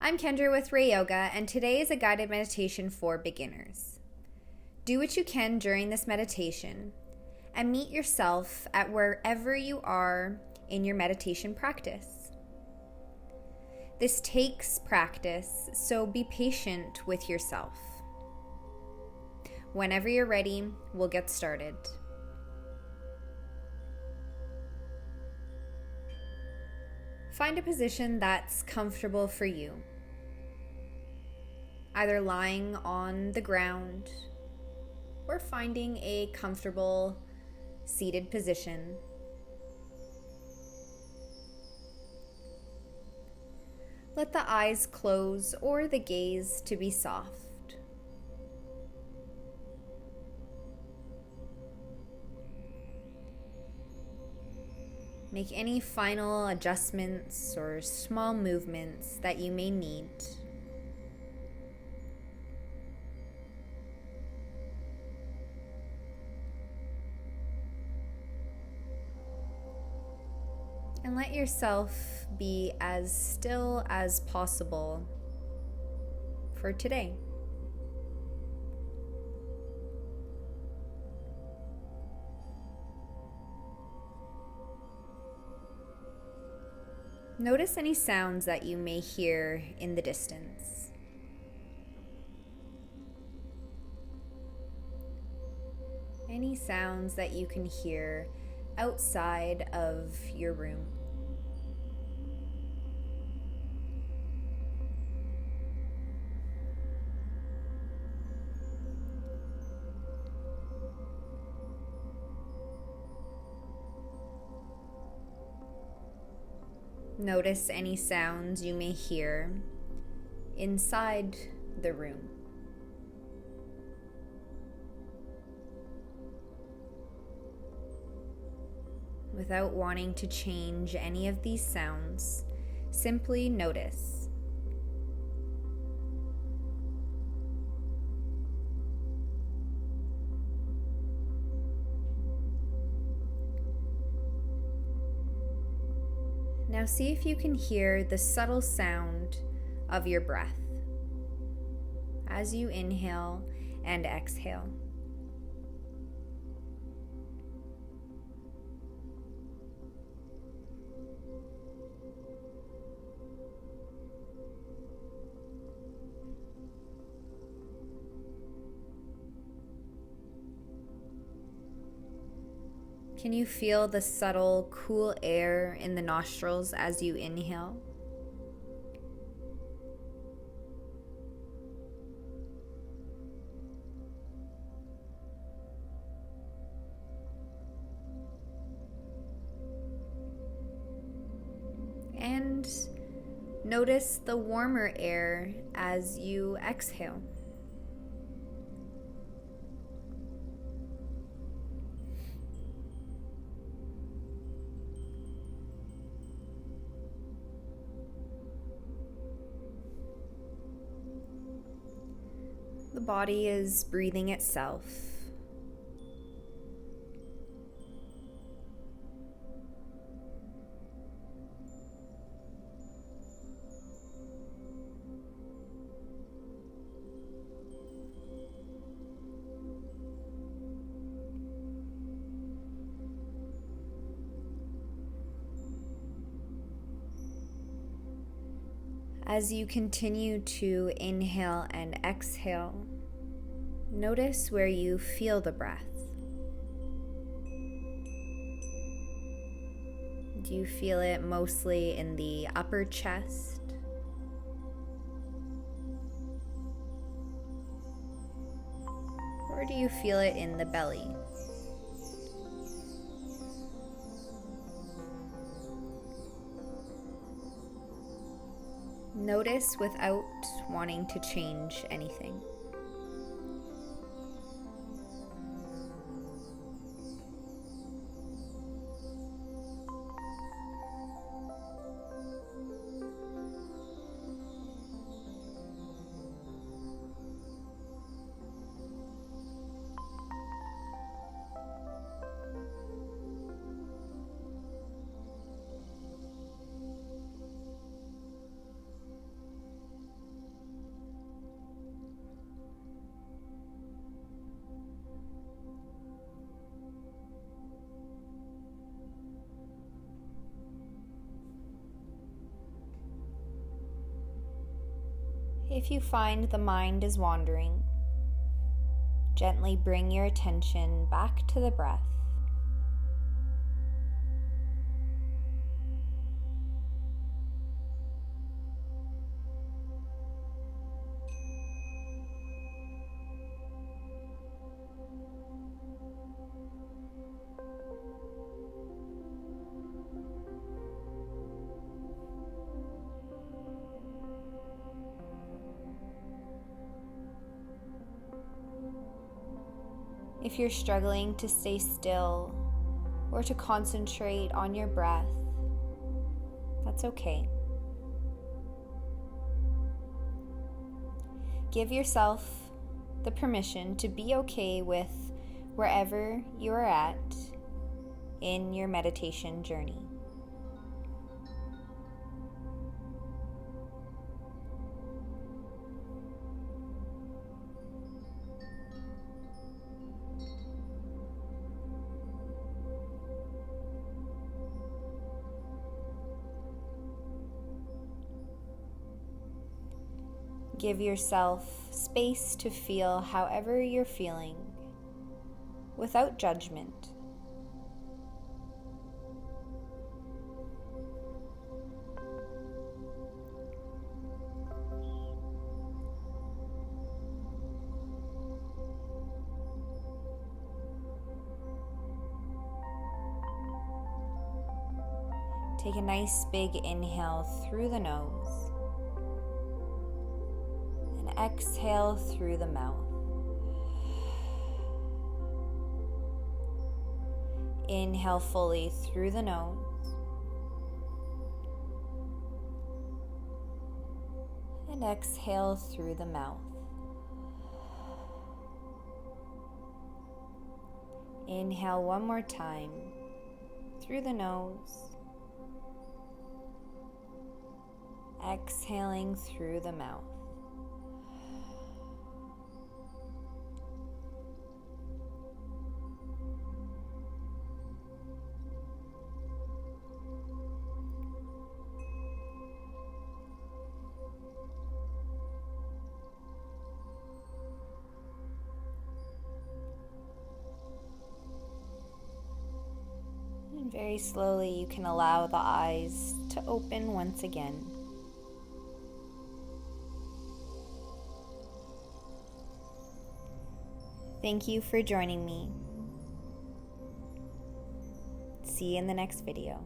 I'm Kendra with Ray Yoga, and today is a guided meditation for beginners. Do what you can during this meditation and meet yourself at wherever you are in your meditation practice. This takes practice, so be patient with yourself. Whenever you're ready, we'll get started. Find a position that's comfortable for you, either lying on the ground or finding a comfortable seated position. Let the eyes close or the gaze to be soft. Make any final adjustments or small movements that you may need. And let yourself be as still as possible for today. Notice any sounds that you may hear in the distance. Any sounds that you can hear outside of your room. Notice any sounds you may hear inside the room. Without wanting to change any of these sounds, simply notice. Now see if you can hear the subtle sound of your breath as you inhale and exhale. Can you feel the subtle, cool air in the nostrils as you inhale? And notice the warmer air as you exhale. The body is breathing itself. As you continue to inhale and exhale, notice where you feel the breath. Do you feel it mostly in the upper chest? Or do you feel it in the belly? Notice without wanting to change anything. If you find the mind is wandering, gently bring your attention back to the breath. If you're struggling to stay still or to concentrate on your breath, that's okay. Give yourself the permission to be okay with wherever you are at in your meditation journey. Give yourself space to feel however you're feeling, without judgment. Take a nice big inhale through the nose. Exhale through the mouth. Inhale fully through the nose. And exhale through the mouth. Inhale one more time through the nose. Exhaling through the mouth. And very slowly you can allow the eyes to open once again. Thank you for joining me. See you in the next video.